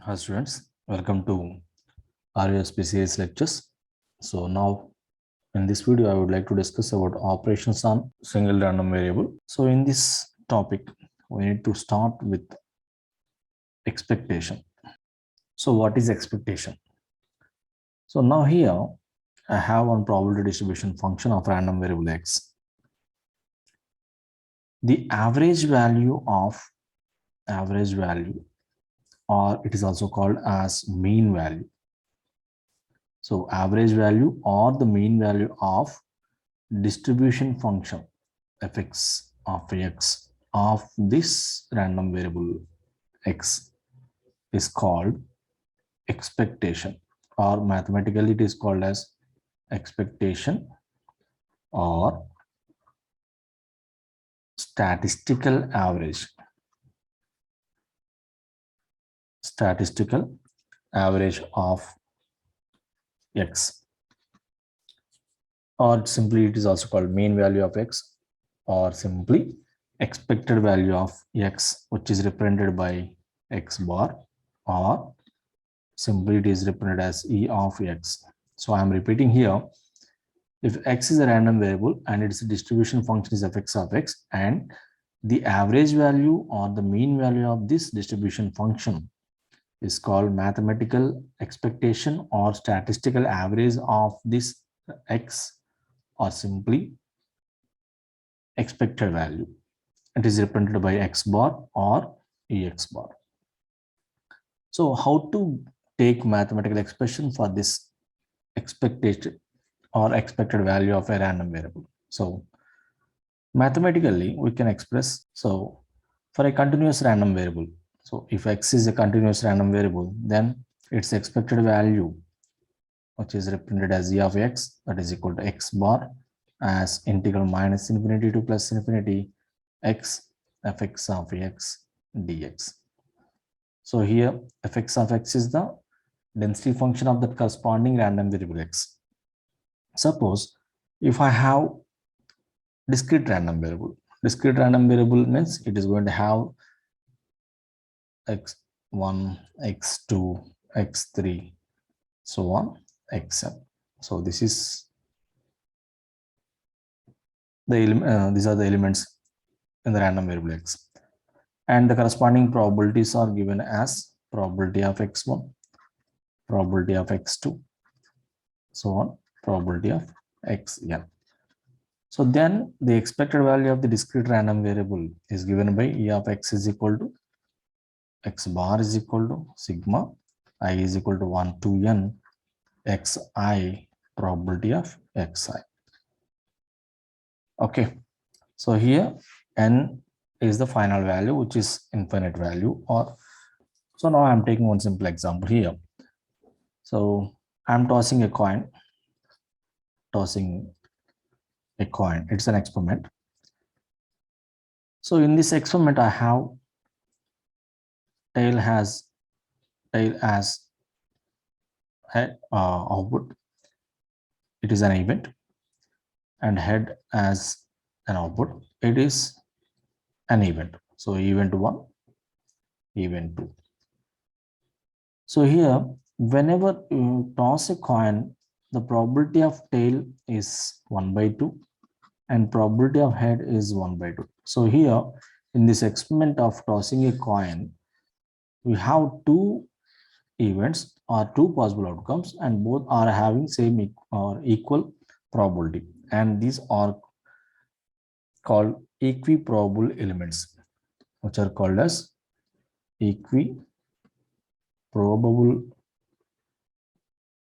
Hi students, welcome to RVSP series lectures. So now in this video, I would like to discuss about operations on single random variable. So in this topic, we need to start with expectation. So what is expectation? So now here I have one probability distribution function of random variable x. The average value, or it is also called as mean value. So average value or the mean value of distribution function fx of x of this random variable x is called expectation, or mathematically it is called as expectation or statistical average. Statistical average of x, or simply it is also called mean value of x, or simply expected value of x, which is represented by x bar, or simply it is represented as e of x. So I am repeating here, if x is a random variable and its distribution function is fx of x, and the average value or the mean value of this distribution function is called mathematical expectation or statistical average of this x, or simply expected value. It is represented by x bar or ex bar. So how to take mathematical expression for this expectation or expected value of a random variable? So mathematically we can express, so for a continuous random variable, so if x is a continuous random variable, then its expected value, which is represented as e of x, that is equal to x bar as integral minus infinity to plus infinity x fx of x dx. So here fx of x is the density function of the corresponding random variable x. Suppose if I have discrete random variable. Discrete random variable means it is going to have x1, x2, x3, so on, xn. So this is the these are the elements in the random variable x, and the corresponding probabilities are given as probability of x1, probability of x2, so on, probability of xn. So then the expected value of the discrete random variable is given by e of x is equal to x bar is equal to sigma I is equal to 1 to n xi probability of xi. Okay, so here n is the final value, which is infinite value. Or so now I'm taking one simple example here. So I'm tossing a coin. It's an experiment. So in this experiment, I have tail as output. It is an event, and head as an output. It is an event. So event 1, event 2. So here, whenever you toss a coin, the probability of tail is 1 by 2 and probability of head is 1 by 2. So here in this experiment of tossing a coin, we have two events or two possible outcomes, and both are having same or equal probability, and these are called equiprobable elements, which are called as equiprobable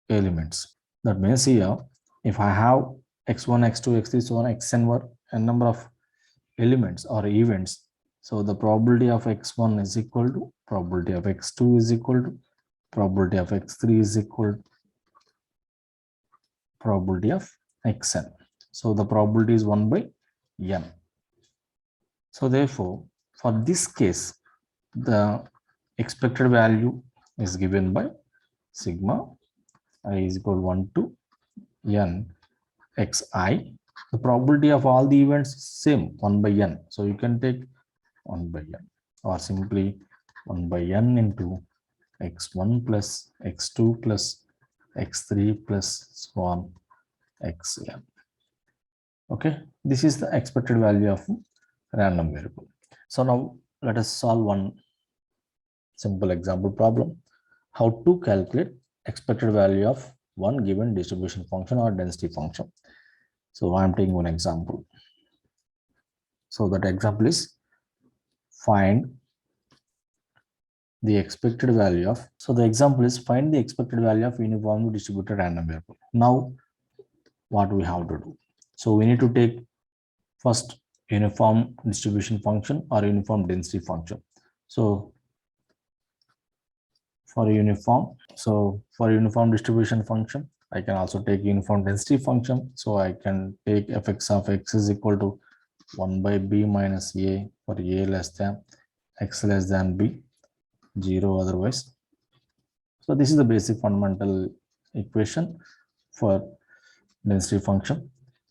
elements. That means here, if I have x1, x2, x3, so on, xn were a number of elements or events, so the probability of x1 is equal to probability of x2 is equal to probability of x3 is equal to probability of xn. So the probability is 1 by n. So therefore, for this case, the expected value is given by sigma I is equal to 1 to n xi. The probability of all the events is same, 1 by n. So you can take 1 by n, or simply 1 by n into x1 plus x2 plus x3 plus so on xn. Okay, this is the expected value of random variable. So now let us solve one simple example problem. How to calculate expected value of one given distribution function or density function. So I am taking one example. So that example is find the expected value of, so the example is find the expected value of uniformly distributed random variable. Now what we have to do? So we need to take first uniform distribution function or uniform density function. So for uniform distribution function, I can also take uniform density function. So I can take fx of x is equal to 1 by b minus a for a less than x less than b, 0 otherwise. So this is the basic fundamental equation for density function.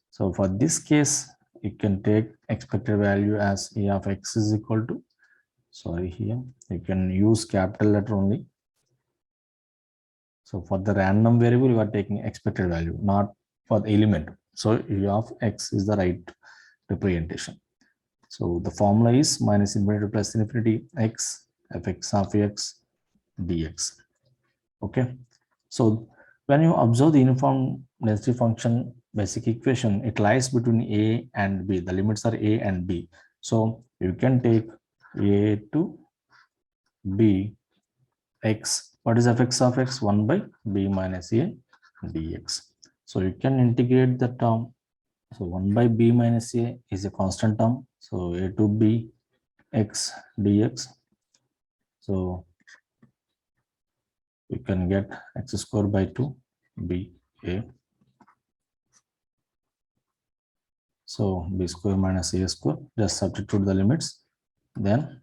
So for this case, you can take expected value as a of x is equal to, sorry, here you can use capital letter only. So for the random variable, you are taking expected value, not for the element. So e of x is the right representation. So the formula is minus infinity plus infinity x fx of x dx. Okay. So when you observe the uniform density function basic equation, it lies between a and b. The limits are a and b. So you can take a to b x. What is fx of x? 1 by b minus a dx. So you can integrate the term. So 1 by b minus a is a constant term. So a to b x dx. So you can get x square by 2 b a. So b square minus a square, just substitute the limits, then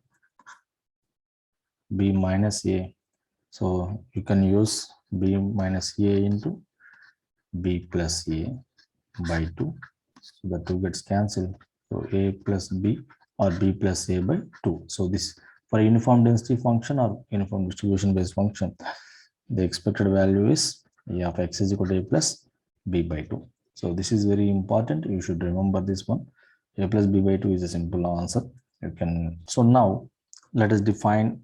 b minus a. So you can use b minus a into b plus a by 2. So the 2 gets cancelled. So a plus b or b plus a by 2. So this for uniform density function or uniform distribution based function, the expected value is a of x is equal to a plus b by 2. So this is very important. You should remember this one. A plus b by 2 is a simple answer. You can. So now let us define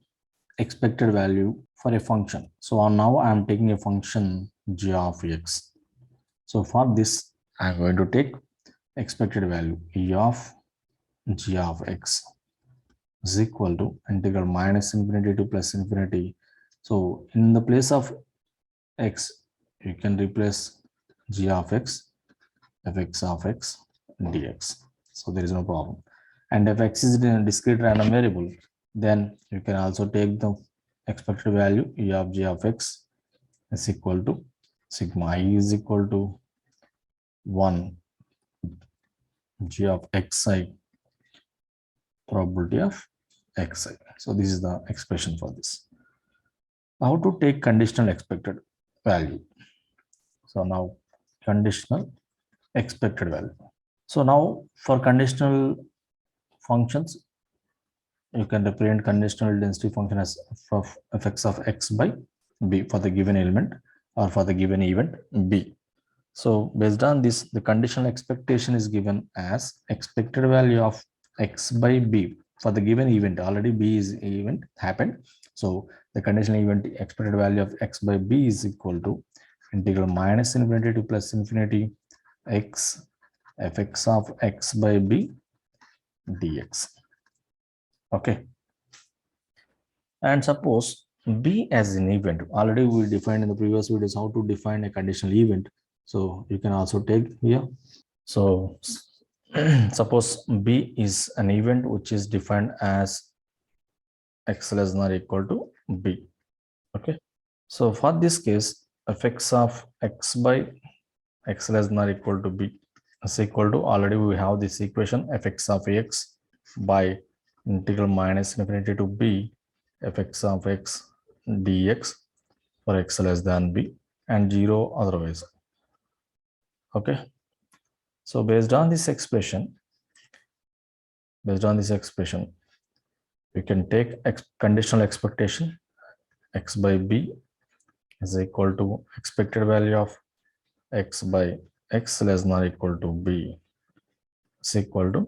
expected value for a function. So now I am taking a function g of x. So for this, I am going to take expected value e of g of x is equal to integral minus infinity to plus infinity. So in the place of x, you can replace g of x, fx of x dx. So there is no problem. And if x is a discrete random variable, then you can also take the expected value e of g of x is equal to sigma I is equal to 1 g of xi probability of xi. So this is the expression for this. How to take conditional expected value? So now conditional expected value. So now for conditional functions, you can represent conditional density function as fx of x by b for the given element or for the given event b. So based on this, the conditional expectation is given as expected value of x by b for the given event. Already b is event happened. So the conditional event expected value of x by b is equal to integral minus infinity to plus infinity x fx of x by b dx. Okay. And suppose b as an event. Already we defined in the previous videos how to define a conditional event. So you can also take here. So suppose b is an event which is defined as x less than or equal to b. Okay. So for this case, fx of x by x less than or equal to b is equal to, already we have this equation fx of x by integral minus infinity to b fx of x dx for x less than b and 0 otherwise. Okay. So based on this expression, you can take conditional expectation x by b is equal to expected value of x by x less than or equal to b is equal to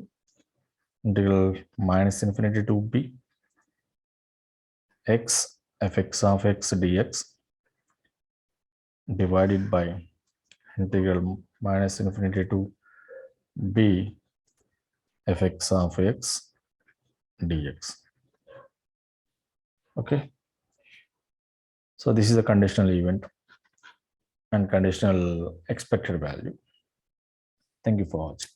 integral minus infinity to b x fx of x dx divided by integral minus infinity to b fx of x dx. Okay, so this is a conditional event and conditional expected value. Thank you for watching.